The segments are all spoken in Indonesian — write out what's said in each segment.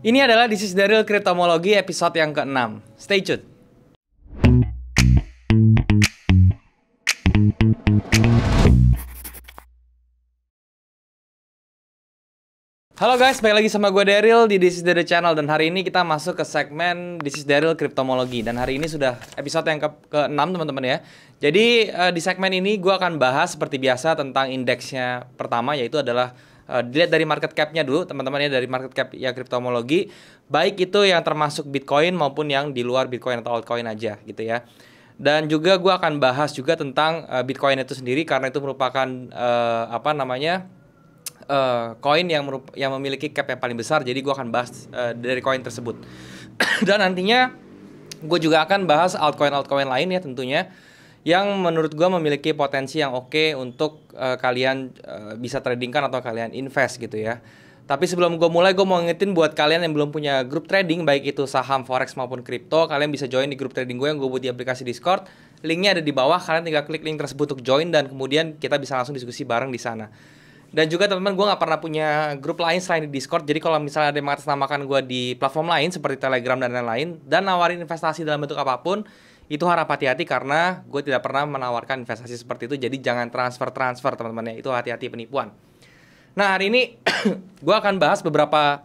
Ini adalah This is Daryl Cryptomology episode yang ke-6. Stay tune. Halo guys, balik lagi sama gue Daryl di This is Daryl Channel. Dan hari ini kita masuk ke segmen This is Daryl Cryptomology. Dan hari ini sudah episode yang ke-6 teman-teman ya. Jadi di segmen ini gue akan bahas seperti biasa tentang indeksnya pertama, yaitu adalah dilihat dari market cap-nya dulu teman-teman ya, dari market cap ya Cryptomology, baik itu yang termasuk Bitcoin maupun yang di luar Bitcoin atau altcoin aja gitu ya. Dan juga gue akan bahas juga tentang Bitcoin itu sendiri, karena itu merupakan koin yang memiliki cap yang paling besar. Jadi gue akan bahas dari koin tersebut. Dan nantinya gue juga akan bahas altcoin lain ya tentunya, yang menurut gue memiliki potensi yang oke untuk kalian bisa tradingkan atau kalian invest gitu ya. Tapi sebelum gue mulai, gue mau ngingetin buat kalian yang belum punya grup trading, baik itu saham, forex maupun kripto, kalian bisa join di grup trading gue yang gue buat di aplikasi Discord. Linknya ada di bawah, kalian tinggal klik link tersebut untuk join, dan kemudian kita bisa langsung diskusi bareng di sana. Dan juga teman-teman, gue gak pernah punya grup lain selain di Discord. Jadi kalau misalnya ada yang mengatasnamakan gue di platform lain seperti Telegram dan lain-lain, dan nawarin investasi dalam bentuk apapun, itu harap hati-hati, karena gue tidak pernah menawarkan investasi seperti itu. Jadi jangan transfer teman-teman ya, itu hati-hati penipuan. Nah hari ini gue akan bahas beberapa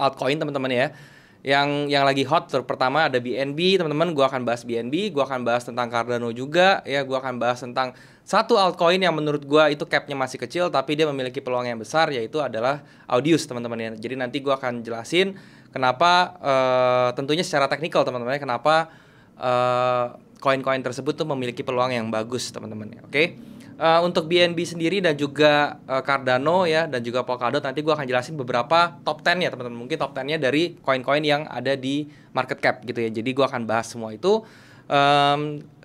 altcoin teman-teman ya, yang lagi hot. Pertama ada BNB teman-teman, gue akan bahas BNB. Gue akan bahas tentang Cardano juga ya. Gue akan bahas tentang satu altcoin yang menurut gue itu capnya masih kecil, tapi dia memiliki peluang yang besar, yaitu adalah Audius teman-teman ya. Jadi nanti gue akan jelasin kenapa, tentunya secara teknikal teman-teman ya, kenapa koin-koin tersebut tuh memiliki peluang yang bagus teman-teman ya. Oke. Untuk BNB sendiri dan juga Cardano ya, dan juga Polkadot, nanti gue akan jelasin beberapa top 10 ya teman-teman. Mungkin top 10-nya dari koin-koin yang ada di market cap gitu ya. Jadi gue akan bahas semua itu.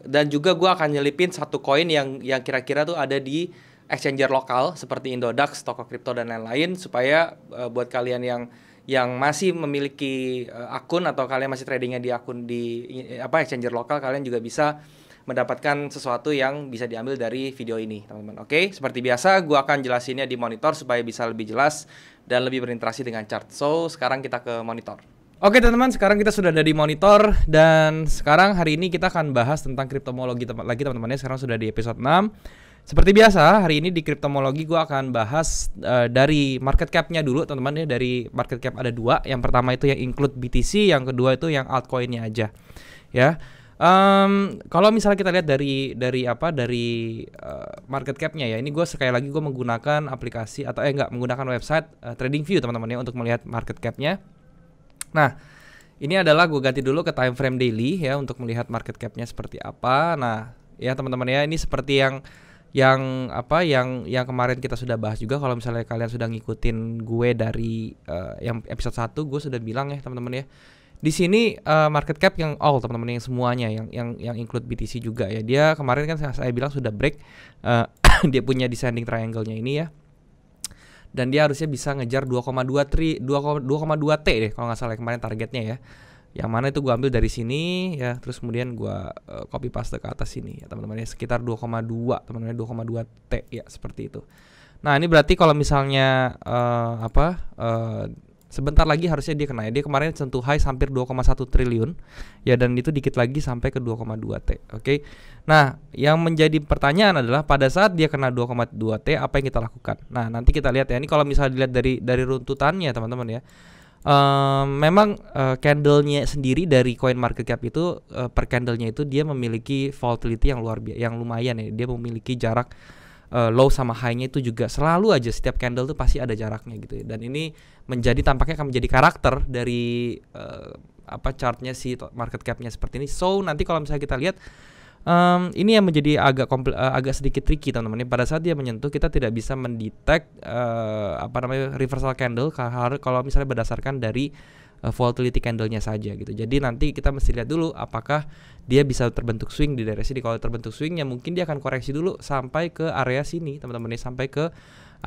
Dan juga gue akan nyelipin satu koin yang kira-kira tuh ada di exchanger lokal seperti Indodax, Toko Kripto dan lain-lain, supaya buat kalian yang masih memiliki akun atau kalian masih tradingnya di akun di exchanger lokal, kalian juga bisa mendapatkan sesuatu yang bisa diambil dari video ini teman-teman. Oke, seperti biasa gue akan jelasinnya di monitor supaya bisa lebih jelas dan lebih berinteraksi dengan chart. So sekarang kita ke monitor. Oke teman-teman, sekarang kita sudah ada di monitor, dan sekarang hari ini kita akan bahas tentang Cryptomology lagi teman-teman ya. Sekarang sudah di episode 6. Seperti biasa, hari ini di Cryptomology gue akan bahas dari market cap-nya dulu teman-teman ya. Dari market cap ada dua. Yang pertama itu yang include BTC, yang kedua itu yang altcoin-nya aja ya. Kalau misalnya kita lihat dari market cap-nya ya, ini gue sekali lagi gue menggunakan aplikasi atau menggunakan website TradingView teman-teman ya untuk melihat market cap-nya. Nah, ini adalah gue ganti dulu ke time frame daily ya untuk melihat market cap-nya seperti apa. Nah, ya teman-teman ya, ini seperti yang kemarin kita sudah bahas juga. Kalau misalnya kalian sudah ngikutin gue dari yang episode 1, gue sudah bilang ya teman-teman ya. Di sini market cap yang all teman-teman, yang semuanya yang include BTC juga ya. Dia kemarin kan saya bilang sudah break dia punya descending triangle-nya ini ya. Dan dia harusnya bisa ngejar 2,2 T deh kalau nggak salah kemarin targetnya ya. Yang mana itu gue ambil dari sini ya, terus kemudian gue copy paste ke atas sini ya teman-teman ya, sekitar 2,2 teman-teman, 2,2 T ya, seperti itu. Nah ini berarti kalau misalnya sebentar lagi harusnya dia kena ya. Dia kemarin sentuh high hampir 2,1 triliun ya, dan itu dikit lagi sampai ke 2,2 T. Oke. Nah, yang menjadi pertanyaan adalah pada saat dia kena 2,2 T apa yang kita lakukan? Nah, nanti kita lihat ya. Ini kalau misalnya dilihat dari runtutannya teman-teman ya. Memang candlenya sendiri dari coin market cap itu per candlenya itu dia memiliki volatility yang lumayan ya. Dia memiliki jarak low sama high-nya itu juga selalu aja, setiap candle tuh pasti ada jaraknya gitu ya. Dan ini tampaknya akan menjadi karakter dari chartnya si market cap-nya seperti ini. So nanti kalau misalnya kita lihat ini yang menjadi agak sedikit tricky teman-teman. Pada saat dia menyentuh, kita tidak bisa mendetek reversal candle kalau misalnya berdasarkan dari volatility candle-nya saja gitu. Jadi nanti kita mesti lihat dulu apakah dia bisa terbentuk swing di daerah sini. Kalau terbentuk swingnya, mungkin dia akan koreksi dulu sampai ke area sini teman-teman ini, sampai ke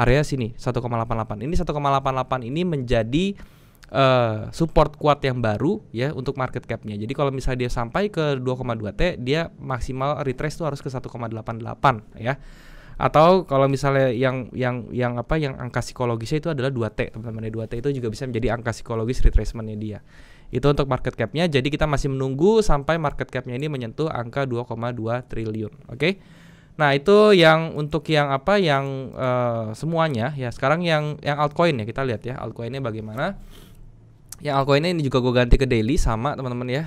area sini 1,88. Ini 1,88 ini menjadi support kuat yang baru ya untuk market cap-nya. Jadi kalau misalnya dia sampai ke 2,2 T, dia maksimal retrace itu harus ke 1,88 ya. Atau kalau misalnya yang apa yang angka psikologisnya itu adalah 2T teman-teman. 2T itu juga bisa menjadi angka psikologis retracementnya dia. Itu untuk market cap-nya. Jadi kita masih menunggu sampai market cap-nya ini menyentuh angka 2,2 triliun. Oke. Nah, itu yang untuk yang apa yang semuanya ya. Sekarang yang altcoin ya, kita lihat ya altcoinnya bagaimana. Yang altcoinnya ini juga gue ganti ke daily sama teman-teman ya.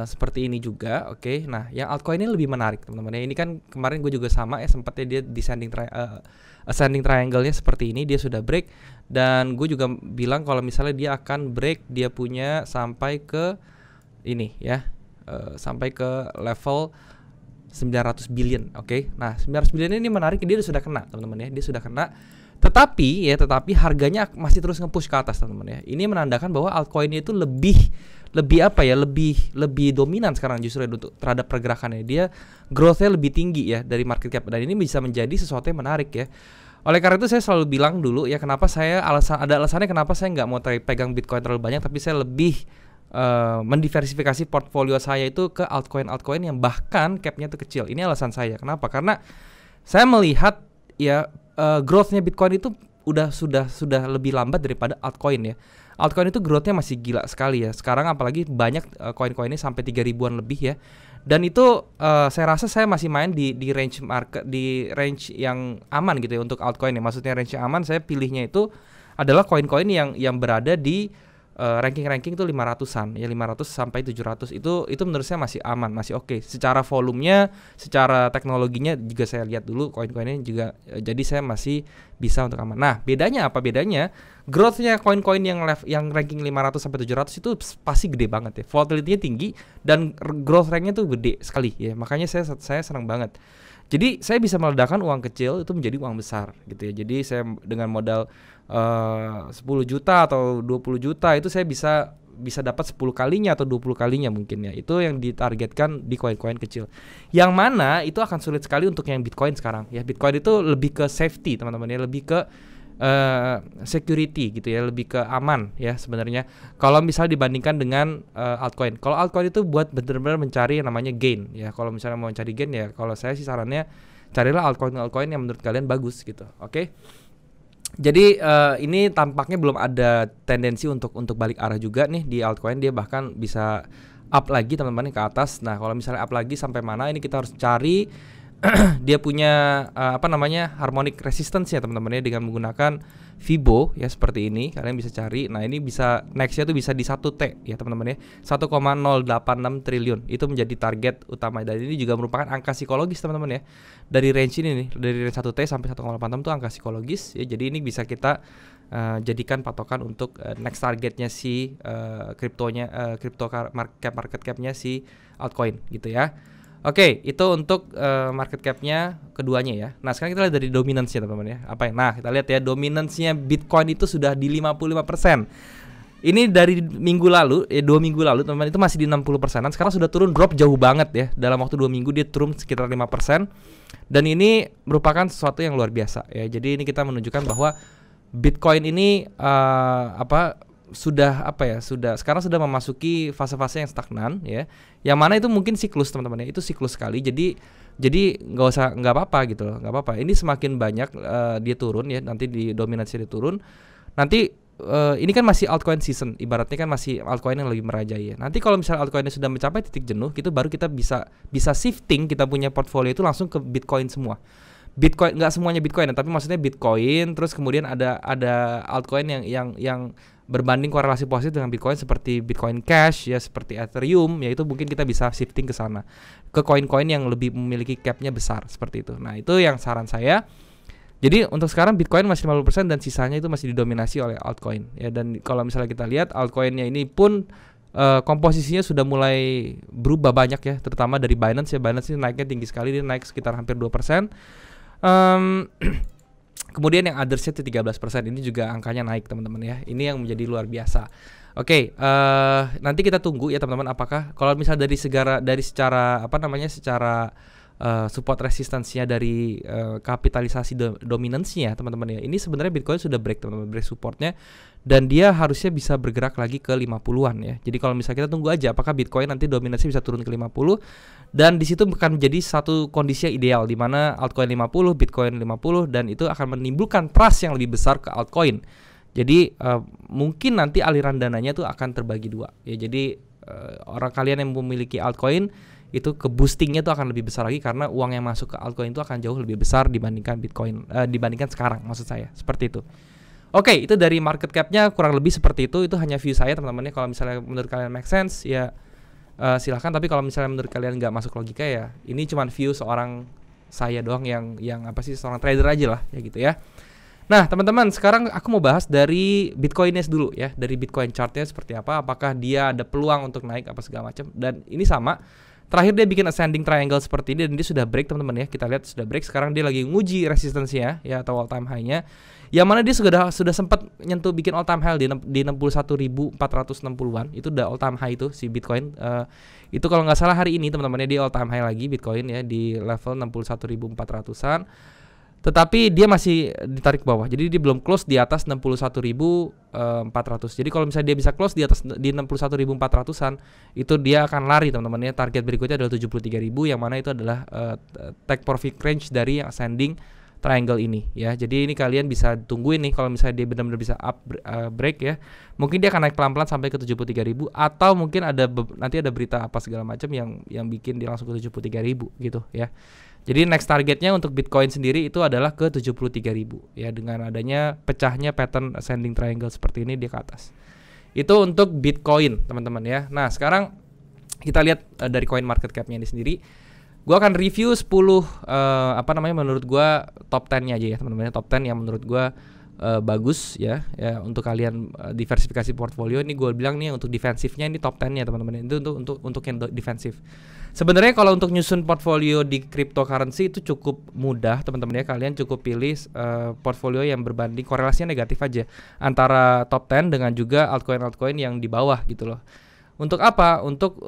Seperti ini juga, oke. Nah, yang altcoin ini lebih menarik teman-teman. Ini kan kemarin gue juga sama ya, sempatnya dia descending ascending triangle-nya seperti ini, dia sudah break. Dan gue juga bilang kalau misalnya dia akan break, dia punya sampai ke ini ya, sampai ke level 900 billion, oke. Nah, 900 billion ini menarik, dia sudah kena teman-teman ya, dia sudah kena. Tetapi harganya masih terus nge-push ke atas teman-teman ya. Ini menandakan bahwa altcoin itu lebih dominan sekarang justru untuk terhadap pergerakannya. Dia growth-nya lebih tinggi ya dari market cap, dan ini bisa menjadi sesuatu yang menarik ya. Oleh karena itu saya selalu bilang dulu ya, kenapa saya alasannya kenapa saya nggak mau pegang Bitcoin terlalu banyak, tapi saya lebih mendiversifikasi portfolio saya itu ke altcoin yang bahkan cap-nya itu kecil. Ini alasan saya. Kenapa? Karena saya melihat ya growth-nya Bitcoin itu sudah lebih lambat daripada altcoin ya. Altcoin itu growth-nya masih gila sekali ya. Sekarang apalagi banyak koin-koinnya sampai 3 ribuan lebih ya. Dan itu saya rasa saya masih main di range market, di range yang aman gitu ya untuk altcoin ya. Maksudnya range yang aman, saya pilihnya itu adalah koin-koin yang berada di ranking itu 500-an ya, 500 sampai 700. Itu menurut saya masih aman, masih oke. Secara volumenya, secara teknologinya juga saya lihat dulu koin-koinnya juga, jadi saya masih bisa untuk aman. Nah, bedanya apa? Bedanya growth-nya koin-koin yang ranking 500 sampai 700 itu pasti gede banget ya. Volatility-nya tinggi dan growth rank-nya tuh gede sekali ya. Makanya saya senang banget. Jadi saya bisa meledakkan uang kecil itu menjadi uang besar gitu ya. Jadi saya dengan modal 10 juta atau 20 juta itu saya bisa dapat 10 kalinya atau 20 kalinya mungkin ya. Itu yang ditargetkan di koin-koin kecil. Yang mana itu akan sulit sekali untuk yang Bitcoin sekarang ya. Bitcoin itu lebih ke safety teman-teman ya, lebih ke security gitu ya, lebih ke aman ya sebenarnya. Kalau misalnya dibandingkan dengan altcoin. Kalau altcoin itu buat benar-benar mencari yang namanya gain ya. Kalau misalnya mau mencari gain ya, kalau saya sih sarannya carilah altcoin yang menurut kalian bagus gitu. Oke. Jadi ini tampaknya belum ada tendensi untuk balik arah juga nih di altcoin. Dia bahkan bisa up lagi teman-teman ke atas. Nah, kalau misalnya up lagi sampai mana, ini kita harus cari dia punya harmonic resistance ya teman-teman ya, dengan menggunakan Fibo ya seperti ini. Kalian bisa cari. Nah, ini bisa next-nya tuh bisa di 1T ya teman-teman ya. 1,086 triliun. Itu menjadi target utama, dan ini juga merupakan angka psikologis teman-teman ya. Dari range ini nih, dari range 1T sampai 1,86 itu angka psikologis ya. Jadi ini bisa kita jadikan patokan untuk next targetnya si crypto market capnya si altcoin gitu ya. Oke, itu untuk market cap-nya keduanya ya. Nah, sekarang kita lihat dari dominance-nya teman-teman ya. Nah, kita lihat ya, dominance-nya Bitcoin itu sudah di 55%. Ini dari minggu lalu, 2 minggu lalu teman-teman itu masih di 60%. Sekarang sudah turun, drop jauh banget ya. Dalam waktu 2 minggu dia turun sekitar 5%. Dan ini merupakan sesuatu yang luar biasa ya. Jadi ini kita menunjukkan bahwa Bitcoin ini sekarang sudah memasuki fase-fase yang stagnan ya, yang mana itu mungkin siklus teman-teman ya, itu siklus sekali. Jadi nggak apa-apa gitu loh, nggak apa-apa. Ini semakin banyak dia turun ya, nanti di dominasi dia turun. Nanti ini kan masih altcoin season, ibaratnya kan masih altcoin yang lagi merajai ya. Nanti kalau misalnya altcoinnya sudah mencapai titik jenuh, gitu baru kita bisa shifting kita punya portfolio itu langsung ke Bitcoin semua. Bitcoin nggak semuanya Bitcoin, tapi maksudnya Bitcoin, terus kemudian ada altcoin yang berbanding korelasi positif dengan Bitcoin seperti Bitcoin Cash ya, seperti Ethereum ya, itu mungkin kita bisa shifting ke sana, ke koin-koin yang lebih memiliki cap-nya besar seperti itu. Nah, itu yang saran saya. Jadi untuk sekarang Bitcoin masih 50% dan sisanya itu masih didominasi oleh altcoin ya. Dan kalau misalnya kita lihat altcoinnya ini pun komposisinya sudah mulai berubah banyak ya, terutama dari Binance ya. Binance ini naiknya tinggi sekali, dia naik sekitar hampir 2%. Kemudian yang others-nya itu 13%. Ini juga angkanya naik teman-teman ya. Ini yang menjadi luar biasa. Oke, nanti kita tunggu ya teman-teman, apakah kalau misalnya secara support resistance-nya dari kapitalisasi dominance-nya teman-teman ya. Ini sebenarnya Bitcoin sudah break teman-teman, break supportnya, dan dia harusnya bisa bergerak lagi ke 50-an ya. Jadi kalau misalnya kita tunggu aja apakah Bitcoin nanti dominasi bisa turun ke 50, dan di situ akan menjadi satu kondisi yang ideal di mana altcoin 50, Bitcoin 50, dan itu akan menimbulkan trust yang lebih besar ke altcoin. Jadi mungkin nanti aliran dananya tuh akan terbagi dua ya. Jadi orang kalian yang memiliki altcoin itu ke boostingnya tuh akan lebih besar lagi karena uang yang masuk ke altcoin itu akan jauh lebih besar dibandingkan Bitcoin, dibandingkan sekarang maksud saya, seperti itu. Oke, itu dari market cap-nya kurang lebih seperti itu. Itu hanya view saya teman-teman ya. Kalau misalnya menurut kalian make sense ya silahkan, tapi kalau misalnya menurut kalian nggak masuk logika ya ini cuman view seorang saya doang yang apa sih, seorang trader aja lah ya gitu ya. Nah teman-teman, sekarang aku mau bahas dari Bitcoin dulu ya, dari Bitcoin chartnya seperti apa, apakah dia ada peluang untuk naik apa segala macam. Dan ini sama, terakhir dia bikin ascending triangle seperti ini dan dia sudah break teman-teman ya. Kita lihat sudah break, sekarang dia lagi nguji resistensinya ya atau all time high-nya, yang mana dia sudah sempat nyentuh bikin all time high di 61.460-an. Itu udah all time high itu si Bitcoin. Itu kalau nggak salah hari ini teman-teman ya, dia all time high lagi Bitcoin ya di level 61.400-an. Tetapi dia masih ditarik ke bawah. Jadi dia belum close di atas 61.400. Jadi kalau misalnya dia bisa close di atas di 61.400-an, itu dia akan lari teman-teman ya. Target berikutnya adalah 73.000, yang mana itu adalah take profit range dari yang ascending triangle ini ya. Jadi ini kalian bisa tungguin nih kalau misalnya dia benar-benar bisa break ya. Mungkin dia akan naik pelan-pelan sampai ke 73.000, atau mungkin nanti ada berita apa segala macam yang bikin dia langsung ke 73.000 gitu ya. Jadi next targetnya untuk Bitcoin sendiri itu adalah ke 73.000 ya, dengan adanya pecahnya pattern ascending triangle seperti ini dia ke atas. Itu untuk Bitcoin teman-teman ya. Nah sekarang kita lihat dari coin market cap-nya ini sendiri. Gua akan review 10 menurut gua top 10-nya aja ya teman-teman. Top 10 yang menurut gua bagus ya untuk kalian diversifikasi portfolio. Ini gue bilang nih untuk defensifnya ini top 10-nya teman-teman. Itu untuk yang defensif. Sebenarnya kalau untuk nyusun portfolio di cryptocurrency itu cukup mudah teman-teman ya. Kalian cukup pilih portfolio yang berbanding korelasinya negatif aja antara top 10 dengan juga altcoin yang di bawah gitu loh. Untuk apa? Untuk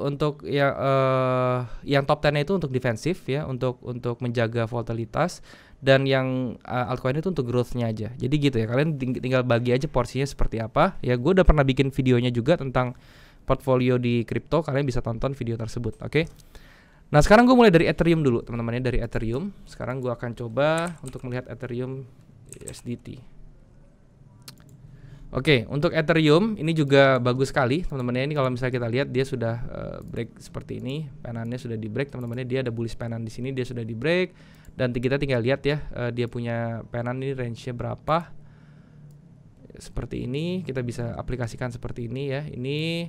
yang top 10-nya itu untuk defensif ya, untuk menjaga volatilitas, dan yang altcoin itu untuk growth-nya aja. Jadi gitu ya. Kalian tinggal bagi aja porsinya seperti apa. Ya gue udah pernah bikin videonya juga tentang portfolio di kripto, kalian bisa tonton video tersebut, oke? Nah sekarang gue mulai dari Ethereum dulu teman-teman ya, dari Ethereum. Sekarang gue akan coba untuk melihat Ethereum USDT. Oke, untuk Ethereum ini juga bagus sekali teman-teman ya. Ini kalau misalnya kita lihat dia sudah break seperti ini, penannya sudah di break teman-teman ya. Dia ada bullish penan di sini, dia sudah di break, dan kita tinggal lihat ya dia punya penan ini range-nya berapa. Seperti ini, kita bisa aplikasikan seperti ini ya. Ini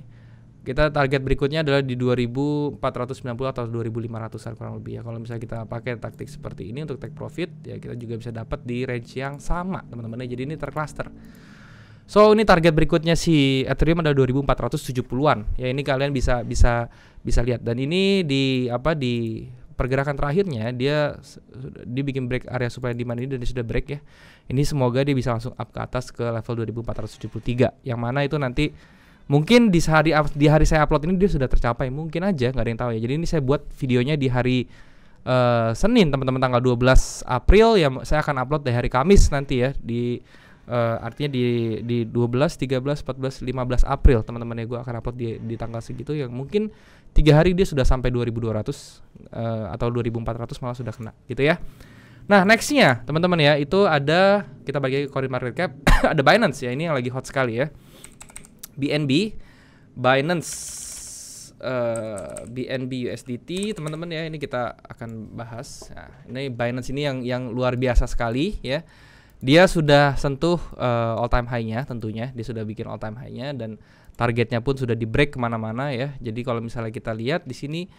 kita target berikutnya adalah di 2490 atau 2500-an kurang lebih ya. Kalau misalnya kita pakai taktik seperti ini untuk take profit ya, kita juga bisa dapat di range yang sama teman-teman. Jadi ini tercluster. So ini target berikutnya si Ethereum adalah 2470-an. Ya ini kalian bisa lihat, dan ini di pergerakan terakhirnya dia bikin break area supply demand ini dan dia sudah break ya. Ini semoga dia bisa langsung up ke atas ke level 2473, yang mana itu nanti mungkin di hari saya upload ini dia sudah tercapai, mungkin aja, nggak ada yang tahu ya. Jadi ini saya buat videonya di hari Senin teman-teman, tanggal 12 April ya. Saya akan upload di hari Kamis nanti ya, artinya di 12, 13, 14, 15 April teman-teman ya. Gue akan upload di tanggal segitu, yang mungkin 3 hari dia sudah sampai 2200 atau 2400 malah sudah kena gitu ya. Nah nextnya teman-teman ya, itu ada, kita bagi coin market cap ada Binance ya, ini yang lagi hot sekali ya. BNB USDT teman-teman ya, ini kita akan bahas. Nah, ini Binance ini yang luar biasa sekali ya. Dia sudah sentuh all time high-nya tentunya, dia sudah bikin all time high-nya, dan targetnya pun sudah di break kemana-mana ya. Jadi kalau misalnya kita lihat di sini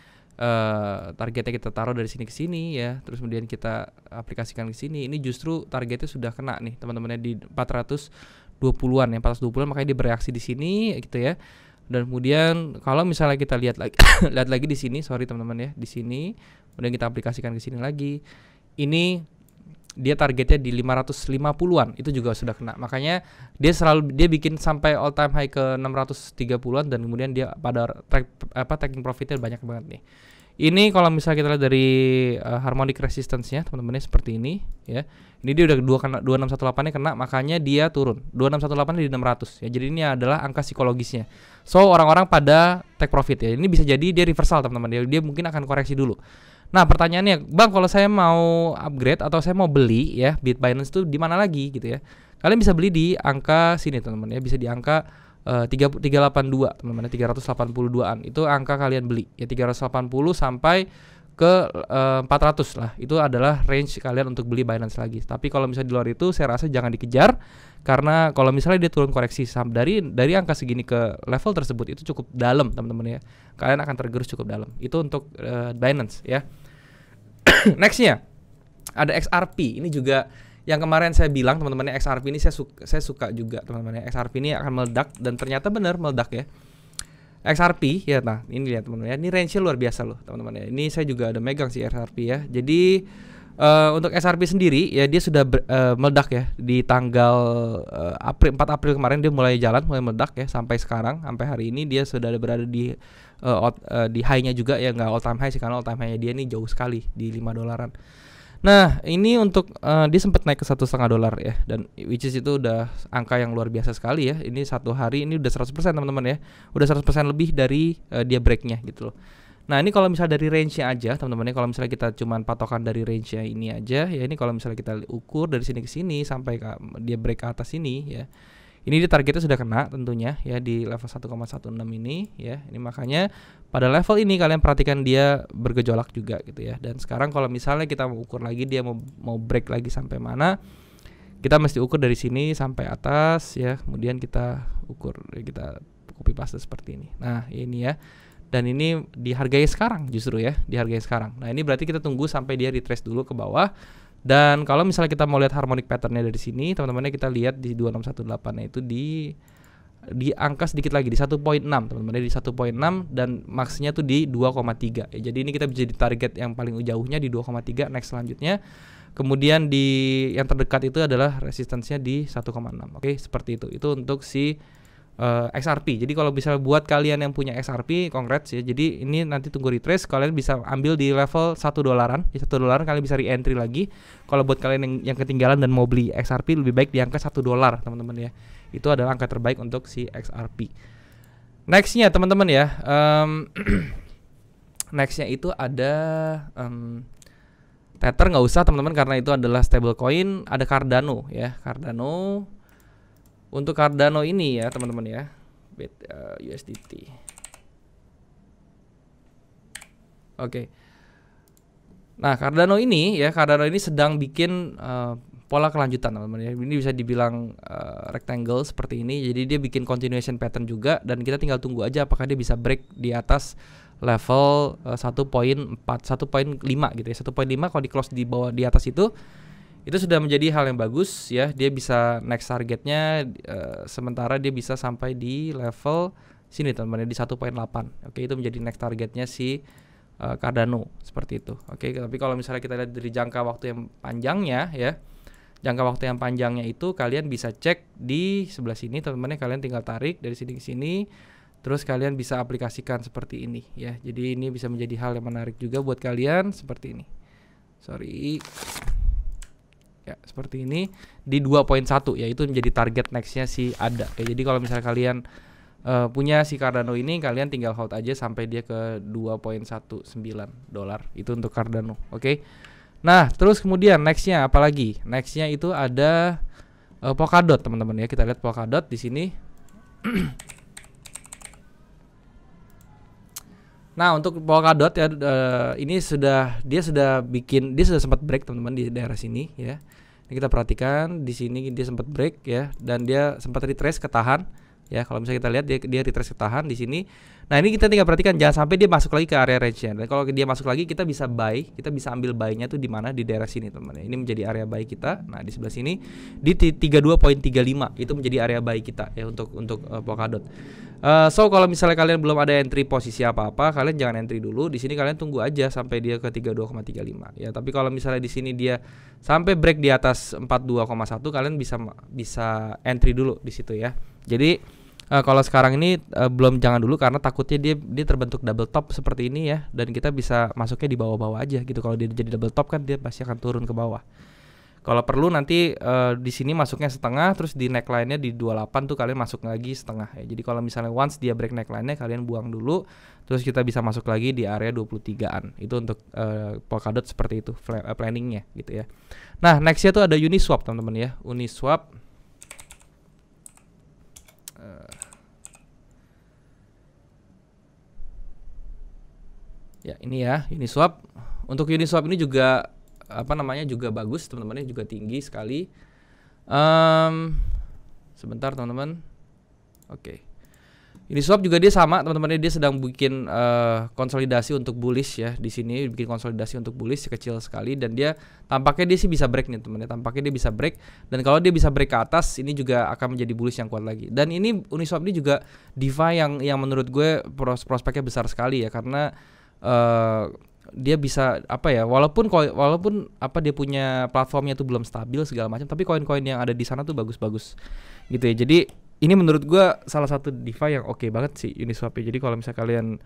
targetnya kita taruh dari sini ke sini ya, terus kemudian kita aplikasikan ke sini, ini justru targetnya sudah kena nih teman-teman ya, di 420-an ya, 420-an, makanya dia bereaksi di sini gitu ya. Dan kemudian kalau misalnya kita lihat lagi di sini, sorry teman-teman ya, di sini, kemudian kita aplikasikan ke sini lagi, ini dia targetnya di 550-an, itu juga sudah kena. Makanya dia bikin sampai all time high ke 630-an, dan kemudian dia pada taking profitnya banyak banget nih. Ini kalau misalnya kita lihat dari harmonic resistance-nya teman-teman ya, seperti ini ya. Ini dia udah 2618-nya kena, makanya dia turun. 2618 di 600 ya. Jadi ini adalah angka psikologisnya. So orang-orang pada take profit ya. Ini bisa jadi dia reversal teman-teman. Dia mungkin akan koreksi dulu. Nah, pertanyaannya, Bang, kalau saya mau upgrade atau saya mau beli ya, Binance tuh di mana lagi gitu ya. Kalian bisa beli di angka sini teman-teman ya, bisa di angka 382 teman-teman, 382-an. Itu angka kalian beli ya, 380 sampai ke 400 lah. Itu adalah range kalian untuk beli Binance lagi. Tapi kalau misalnya di luar itu saya rasa jangan dikejar, karena kalau misalnya dia turun koreksi dari angka segini ke level tersebut itu cukup dalam teman-teman ya. Kalian akan tergerus cukup dalam. Itu untuk Binance ya. Nextnya ada XRP. Ini juga yang kemarin saya bilang teman-teman, XRP ini saya suka juga teman-teman. XRP ini akan meledak dan ternyata benar meledak ya. XRP ya, nah ini lihat teman-teman ya, ini range-nya luar biasa loh teman-teman ya. Ini saya juga ada megang sih XRP ya. Jadi untuk XRP sendiri ya, dia sudah meledak ya di tanggal 4 April kemarin dia mulai meledak ya, sampai sekarang, sampai hari ini dia sudah berada di high-nya juga ya, nggak all time high sih, karena all time high-nya dia ini jauh sekali di $5. Nah ini untuk dia sempat naik ke $1,5 ya, dan which is itu udah angka yang luar biasa sekali ya. Ini satu hari ini udah 100% teman-teman ya, udah 100% lebih dari dia breaknya gitu loh. Nah ini kalau misalnya dari range-nya aja teman-teman ya, kalau misalnya kita cuman patokan dari range-nya ini aja ya, ini kalau misalnya kita ukur dari sini ke sini sampai dia break ke atas ini ya, ini di targetnya sudah kena tentunya ya di level 1,16 ini ya. Ini makanya pada level ini kalian perhatikan dia bergejolak juga gitu ya. Dan sekarang kalau misalnya kita mau ukur lagi dia mau break lagi sampai mana, kita mesti ukur dari sini sampai atas ya. Kemudian kita ukur, kita copy paste seperti ini. Nah ini ya. Dan ini dihargai sekarang justru ya, dihargai sekarang. Nah ini berarti kita tunggu sampai dia retrace dulu ke bawah. Dan kalau misalnya kita mau lihat harmonic patternnya dari sini, teman-temannya kita lihat di 2618-nya itu di angka sedikit lagi di 1.6 teman-teman, di 1.6 dan maksnya tuh di 2,3 ya. Jadi ini kita bisa di target yang paling jauhnya di 2,3 next selanjutnya. Kemudian di yang terdekat itu adalah resistance-nya di 1,6. Oke, seperti itu. Itu untuk si XRP. Jadi kalau bisa buat kalian yang punya XRP, congrats ya. Jadi ini nanti tunggu retrace, kalian bisa ambil di level $1. Di $1 kalian bisa re-entry lagi. Kalau buat kalian yang ketinggalan dan mau beli XRP, lebih baik di angka $1 teman-teman ya. Itu adalah angka terbaik untuk si XRP. Nextnya teman-teman ya, nextnya itu ada Tether, nggak usah teman-teman karena itu adalah stablecoin. Ada Cardano ya, Cardano. Untuk Cardano ini ya teman-teman ya, USDT. Oke. Nah Cardano ini sedang bikin pola kelanjutan teman-teman ya. Ini bisa dibilang rectangle seperti ini. Jadi dia bikin continuation pattern juga, dan kita tinggal tunggu aja apakah dia bisa break di atas level 1.4, 1.5 gitu ya. 1.5 kalau di close di bawah di atas itu sudah menjadi hal yang bagus ya. Dia bisa next targetnya sementara dia bisa sampai di level sini teman-teman di 1.8. Oke, itu menjadi next targetnya si Cardano seperti itu. Oke, tapi kalau misalnya kita lihat dari jangka waktu yang panjangnya ya, jangka waktu yang panjangnya itu kalian bisa cek di sebelah sini teman-teman. Kalian tinggal tarik dari sini ke sini, terus kalian bisa aplikasikan seperti ini ya. Jadi ini bisa menjadi hal yang menarik juga buat kalian seperti ini. Ya, seperti ini di 2.1 ya, itu menjadi target nextnya si ADA ya. Jadi kalau misalnya kalian punya si Cardano ini, kalian tinggal hold aja sampai dia ke $2.19 itu untuk Cardano. Oke. Nah terus kemudian nextnya apalagi? Nextnya itu ada Polkadot teman-teman ya. Kita lihat Polkadot di sini. Nah untuk Polkadot ya, ini dia sudah sempat break teman-teman di daerah sini ya. Ini kita perhatikan di sini dia sempat break ya, dan dia sempat retrace ketahan ya. Kalau misalnya kita lihat dia retrace ketahan di sini. Nah ini kita tinggal perhatikan jangan sampai dia masuk lagi ke area range-nya. Dan kalau dia masuk lagi kita bisa ambil buy-nya tuh di mana, di daerah sini teman-teman. Ini menjadi area buy kita. Nah di sebelah sini di 32.35 itu menjadi area buy kita ya untuk Polkadot. So kalau misalnya kalian belum ada entry posisi apa-apa, kalian jangan entry dulu. Di sini kalian tunggu aja sampai dia ke 32,35 ya. Tapi kalau misalnya di sini dia sampai break di atas 42,1, kalian bisa entry dulu di situ ya. Jadi Kalau sekarang ini belum, jangan dulu karena takutnya dia terbentuk double top seperti ini ya, dan kita bisa masuknya di bawah-bawah aja gitu. Kalau dia jadi double top kan dia pasti akan turun ke bawah. Kalau perlu nanti di sini masuknya setengah, terus di neckline-nya di 28 tuh kalian masuk lagi setengah ya. Jadi kalau misalnya once dia break neckline-nya kalian buang dulu, terus kita bisa masuk lagi di area 23-an. Itu untuk Polkadot seperti itu planningnya gitu ya. Nah, nextnya tuh ada Uniswap teman-teman ya. Uniswap ya ini ya Uniswap. Untuk Uniswap ini juga juga bagus teman-teman, juga tinggi sekali. Sebentar teman-teman. Oke. Uniswap juga dia sama teman-teman, dia sedang bikin konsolidasi untuk bullish ya. Di sini bikin konsolidasi untuk bullish kecil sekali, dan dia tampaknya dia sih bisa break nih teman-teman. Tampaknya dia bisa break, dan kalau dia bisa break ke atas ini juga akan menjadi bullish yang kuat lagi. Dan ini Uniswap ini juga DeFi yang menurut gue prospeknya besar sekali ya, karena dia bisa walaupun dia punya platformnya itu belum stabil segala macam, tapi koin-koin yang ada di sana tuh bagus-bagus gitu ya. Jadi ini menurut gua salah satu DeFi yang oke banget sih Uniswap ya. Jadi kalau misalnya kalian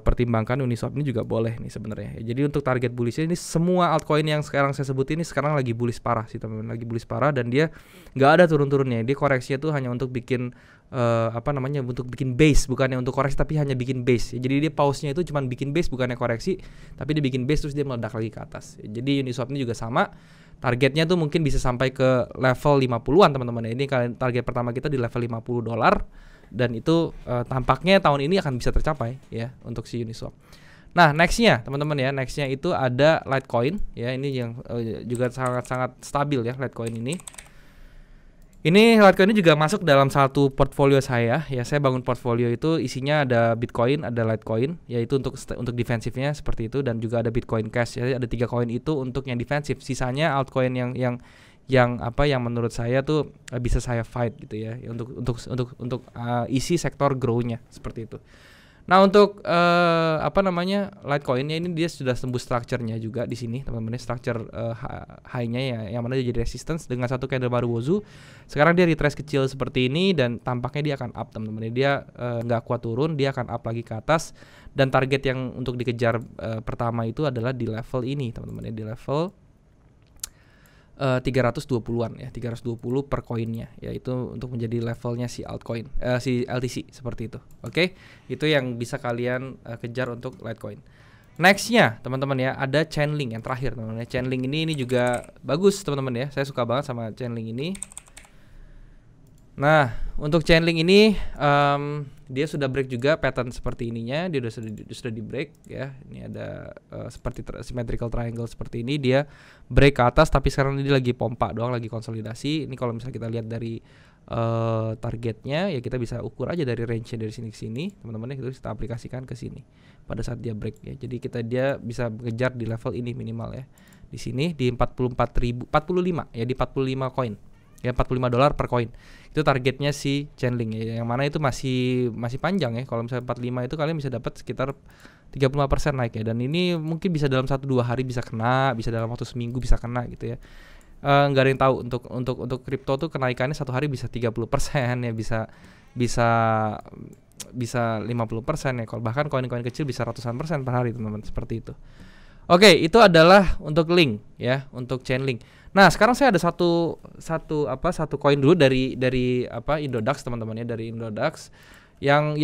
pertimbangkan Uniswap ini juga boleh nih sebenarnya ya. Jadi untuk target bullish ini semua altcoin yang sekarang saya sebutin ini sekarang lagi bullish parah sih teman-teman, lagi bullish parah, dan dia nggak ada turun-turunnya. Dia koreksinya tuh hanya untuk bikin untuk bikin base, bukannya untuk koreksi tapi hanya bikin base ya. Jadi dia pause-nya itu cuma bikin base bukannya koreksi, tapi dia bikin base terus dia meledak lagi ke atas ya. Jadi Uniswap ini juga sama, targetnya tuh mungkin bisa sampai ke level 50-an teman-teman ya. Ini kalian target pertama kita di level $50, dan itu tampaknya tahun ini akan bisa tercapai ya untuk si Uniswap. Nah, nextnya teman-teman ya, nextnya itu ada Litecoin ya. Ini yang juga sangat-sangat stabil ya Litecoin ini. Ini Litecoin ini juga masuk dalam satu portfolio saya ya. Saya bangun portfolio itu isinya ada Bitcoin, ada Litecoin, yaitu untuk defensifnya seperti itu, dan juga ada Bitcoin Cash ya. Ada 3 koin itu untuk yang defensif. Sisanya altcoin yang menurut saya tuh bisa saya fight gitu ya, untuk isi sektor grow-nya seperti itu. Nah, untuk Litecoin-nya ini dia sudah tembus structure-nya juga di sini teman-teman. Structure high-nya ya, yang mana dia jadi resistance dengan satu candle baru Wozu. Sekarang dia retrace kecil seperti ini, dan tampaknya dia akan up teman-teman. Dia nggak kuat turun, dia akan up lagi ke atas, dan target yang untuk dikejar pertama itu adalah di level ini teman-teman ya, di level 320-an ya, 320 per koinnya, yaitu untuk menjadi levelnya si altcoin, si LTC seperti itu. Oke, itu yang bisa kalian kejar untuk Litecoin. Nextnya teman-teman ya, ada Chainlink yang terakhir teman-teman ya. Chainlink ini juga bagus teman-teman ya, saya suka banget sama Chainlink ini. Nah, untuk Chainlink ini dia sudah break juga pattern seperti ininya, dia sudah di break ya. Ini ada seperti symmetrical triangle seperti ini, dia break ke atas, tapi sekarang dia lagi pompa doang, lagi konsolidasi. Ini kalau misalnya kita lihat dari targetnya ya, kita bisa ukur aja dari range-nya dari sini ke sini teman-teman ya, itu kita aplikasikan ke sini pada saat dia break ya. Jadi dia bisa mengejar di level ini minimal ya. Di sini di 45 ya, di 45 koin. Ya, $45 per koin. Itu targetnya si Chainlink ya, yang mana itu masih panjang ya. Kalau misalnya 45 itu kalian bisa dapat sekitar 35% naik ya. Dan ini mungkin bisa dalam 1-2 hari bisa kena, bisa dalam waktu seminggu bisa kena gitu ya. Nggak ada yang tahu untuk kripto tuh kenaikannya satu hari bisa 30% ya, bisa 50% ya. Kalau bahkan koin-koin kecil bisa ratusan persen per hari teman-teman, seperti itu. Oke, itu adalah untuk link ya, untuk Chainlink. Nah, sekarang saya ada satu koin dulu dari Indodax teman-teman ya, dari Indodax yang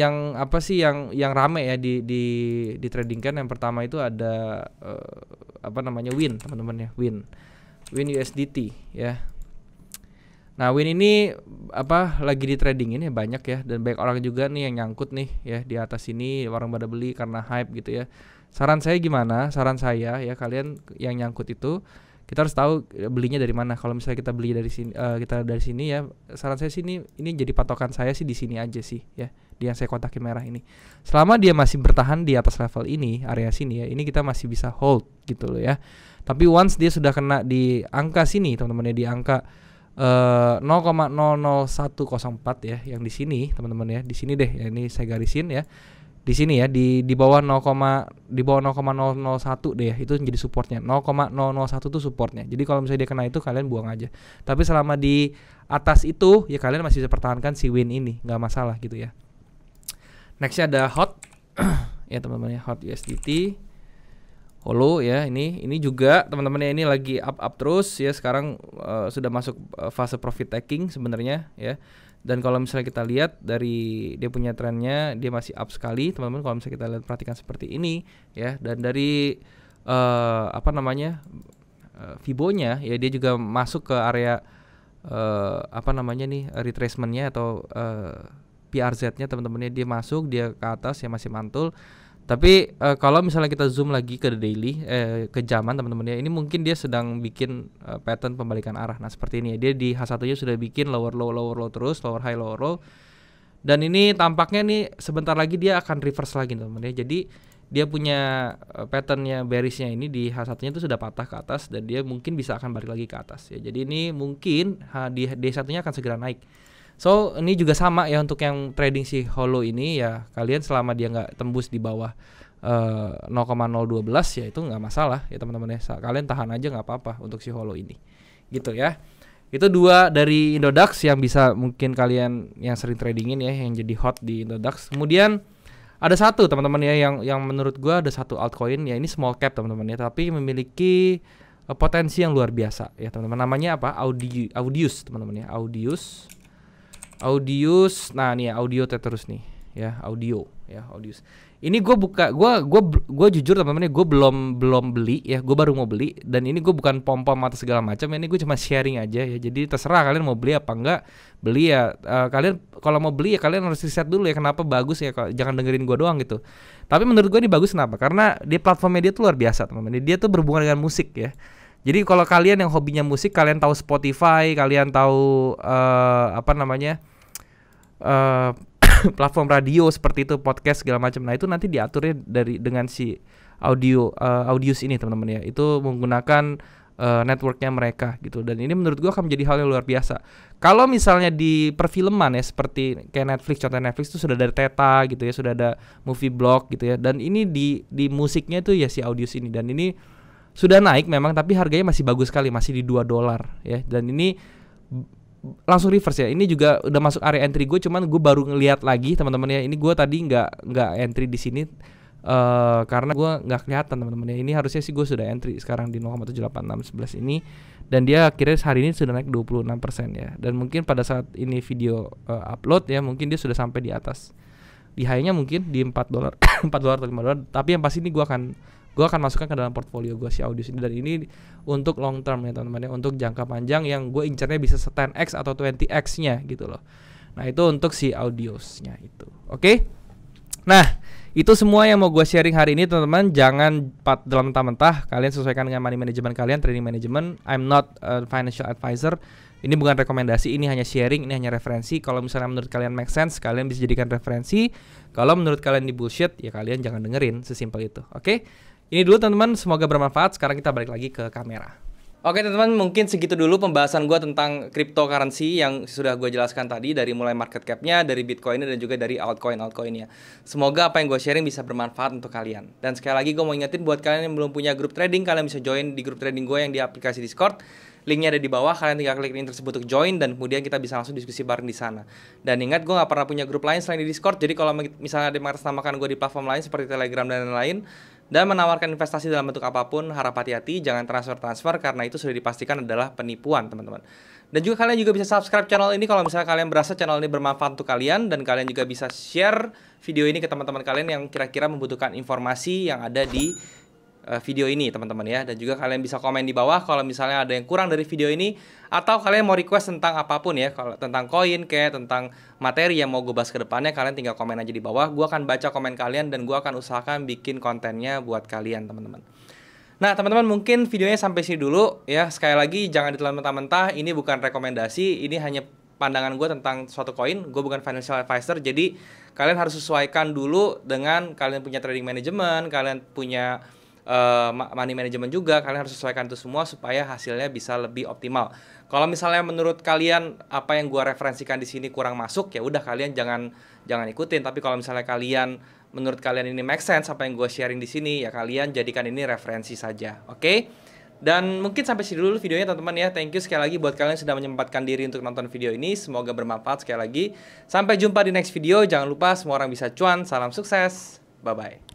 rame ya di trading kan. Yang pertama itu ada WIN teman-teman ya, WIN USDT ya. Nah, WIN ini lagi di trading ini banyak ya, dan banyak orang juga nih yang nyangkut nih ya di atas ini, orang pada beli karena hype gitu ya. Saran saya gimana? Saran saya ya, kalian yang nyangkut itu kita harus tahu belinya dari mana. Kalau misalnya kita beli dari sini, ya, saran saya sini ini jadi patokan saya sih di sini aja sih ya, di yang saya kotakin merah ini. Selama dia masih bertahan di atas level ini, area sini ya, ini kita masih bisa hold gitu loh ya. Tapi once dia sudah kena di angka sini teman-teman ya, di angka 0,00104 ya, yang di sini teman-teman ya, di sini deh ya, ini saya garisin ya. di sini ya, di bawah 0,001 deh ya, itu jadi supportnya. 0,001 tuh supportnya. Jadi kalau misalnya dia kena itu kalian buang aja. Tapi selama di atas itu ya kalian masih bisa pertahankan si win ini, nggak masalah gitu ya. Nextnya ada hot ya teman-teman ya, hot USDT Holo ya, ini juga teman-teman ya, ini lagi up terus ya. Sekarang sudah masuk fase profit taking sebenarnya ya. Dan kalau misalnya kita lihat dari dia punya trennya, dia masih up sekali teman-teman. Kalau misalnya kita lihat, perhatikan seperti ini ya. Dan dari Fibonya ya, dia juga masuk ke area retracementnya atau PRZ-nya teman-teman ya, dia masuk, dia ke atas ya, masih mantul. Tapi kalau misalnya kita zoom lagi ke daily, ke zaman teman-teman ya, ini mungkin dia sedang bikin pattern pembalikan arah. Nah seperti ini ya, dia di H1-nya sudah bikin lower low terus, lower high lower low. Dan ini tampaknya nih sebentar lagi dia akan reverse lagi teman-teman ya. Jadi dia punya patternnya bearishnya ini di H1-nya itu sudah patah ke atas, dan dia mungkin bisa akan balik lagi ke atas ya. Jadi ini mungkin di D1-nya akan segera naik. So ini juga sama ya untuk yang trading si Holo ini ya, kalian selama dia nggak tembus di bawah 0,012 ya itu nggak masalah ya teman-teman ya, kalian tahan aja nggak apa-apa untuk si Holo ini gitu ya. Itu dua dari Indodax yang bisa mungkin kalian yang sering tradingin ya, yang jadi hot di Indodax. Kemudian ada satu teman-teman ya yang menurut gua, ada satu altcoin ya, ini small cap teman-teman ya, tapi memiliki potensi yang luar biasa ya teman-teman. Namanya apa? Audius teman-teman ya, Audius. Nah nih ya, audio terus nih ya, Audius. Ini gue jujur teman-teman ya, gue belum beli ya, gue baru mau beli. Dan ini gue bukan pom-pom atau segala macam, ini gue cuma sharing aja ya. Jadi terserah kalian mau beli apa enggak. Beli ya, kalian kalau mau beli ya kalian harus riset dulu ya kenapa bagus ya, jangan dengerin gue doang gitu. Tapi menurut gue ini bagus kenapa? Karena di platformnya dia tuh luar biasa teman-teman. Dia tuh berhubungan dengan musik ya. Jadi kalau kalian yang hobinya musik, kalian tahu Spotify, kalian tahu platform radio seperti itu, podcast segala macam. Nah itu nanti diaturnya dengan si Audius ini teman-teman ya. Itu menggunakan networknya mereka gitu. Dan ini menurut gua akan menjadi hal yang luar biasa. Kalau misalnya di perfilman ya, seperti kayak Netflix, contoh Netflix itu sudah ada Theta gitu ya, sudah ada movie blog gitu ya. Dan ini di musiknya itu ya si Audius ini. Dan ini sudah naik memang, tapi harganya masih bagus sekali, masih di $2 ya. Dan ini langsung reverse ya. Ini juga udah masuk area entry gue, cuman gue baru ngelihat lagi teman-teman ya. Ini gue tadi nggak entry di sini karena gue nggak kelihatan teman-teman ya. Ini harusnya sih gue sudah entry sekarang di 0,78611 ini, dan dia akhirnya hari ini sudah naik 26% ya. Dan mungkin pada saat ini video upload ya, mungkin dia sudah sampai di atas, di high-nya mungkin di $4 $4 atau $5. Tapi yang pasti ini gue akan masukkan ke dalam portfolio gue si Audius ini. Dan ini untuk long term ya teman-teman ya, untuk jangka panjang yang gue incernya bisa 10x atau 20x nya gitu loh. Nah itu untuk si Audiusnya itu. Oke? Nah itu semua yang mau gue sharing hari ini teman-teman. Jangan dalam mentah-mentah, kalian sesuaikan dengan money management kalian, trading management. I'm not a financial advisor. Ini bukan rekomendasi, ini hanya sharing, ini hanya referensi. Kalau misalnya menurut kalian make sense, kalian bisa jadikan referensi. Kalau menurut kalian di bullshit, ya kalian jangan dengerin, sesimpel itu. Oke? Ini dulu teman-teman, semoga bermanfaat. Sekarang kita balik lagi ke kamera. Oke teman-teman, mungkin segitu dulu pembahasan gue tentang cryptocurrency yang sudah gue jelaskan tadi, dari mulai market cap-nya, dari Bitcoin-nya, dan juga dari altcoin-altcoin-nya. Semoga apa yang gue sharing bisa bermanfaat untuk kalian. Dan sekali lagi gue mau ingetin buat kalian yang belum punya grup trading, kalian bisa join di grup trading gue yang di aplikasi Discord. Linknya ada di bawah, kalian tinggal klik link tersebut untuk join, dan kemudian kita bisa langsung diskusi bareng di sana. Dan ingat, gue gak pernah punya grup lain selain di Discord. Jadi kalau misalnya ada yang mengatasnamakan gue di platform lain seperti Telegram dan lain-lain, dan menawarkan investasi dalam bentuk apapun, harap hati-hati, jangan transfer karena itu sudah dipastikan adalah penipuan teman-teman. Dan juga kalian juga bisa subscribe channel ini kalau misalnya kalian berasa channel ini bermanfaat untuk kalian, dan kalian juga bisa share video ini ke teman-teman kalian yang kira-kira membutuhkan informasi yang ada di video ini teman-teman ya. Dan juga kalian bisa komen di bawah kalau misalnya ada yang kurang dari video ini, atau kalian mau request tentang apapun ya, kalau tentang koin kayak tentang materi yang mau gue bahas ke depannya, kalian tinggal komen aja di bawah. Gue akan baca komen kalian dan gue akan usahakan bikin kontennya buat kalian teman-teman. Nah teman-teman, mungkin videonya sampai sini dulu ya. Sekali lagi jangan ditelan mentah-mentah, ini bukan rekomendasi, ini hanya pandangan gue tentang suatu koin. Gue bukan financial advisor, jadi kalian harus sesuaikan dulu dengan kalian punya trading management, kalian punya money management juga, kalian harus sesuaikan itu semua supaya hasilnya bisa lebih optimal. Kalau misalnya menurut kalian apa yang gua referensikan di sini kurang masuk, ya udah kalian jangan ikutin. Tapi kalau misalnya kalian menurut kalian ini make sense apa yang gua sharing di sini, ya kalian jadikan ini referensi saja. Oke? Dan mungkin sampai sini dulu videonya teman-teman ya. Thank you sekali lagi buat kalian yang sudah menyempatkan diri untuk nonton video ini. Semoga bermanfaat sekali lagi. Sampai jumpa di next video. Jangan lupa semua orang bisa cuan. Salam sukses. Bye-bye.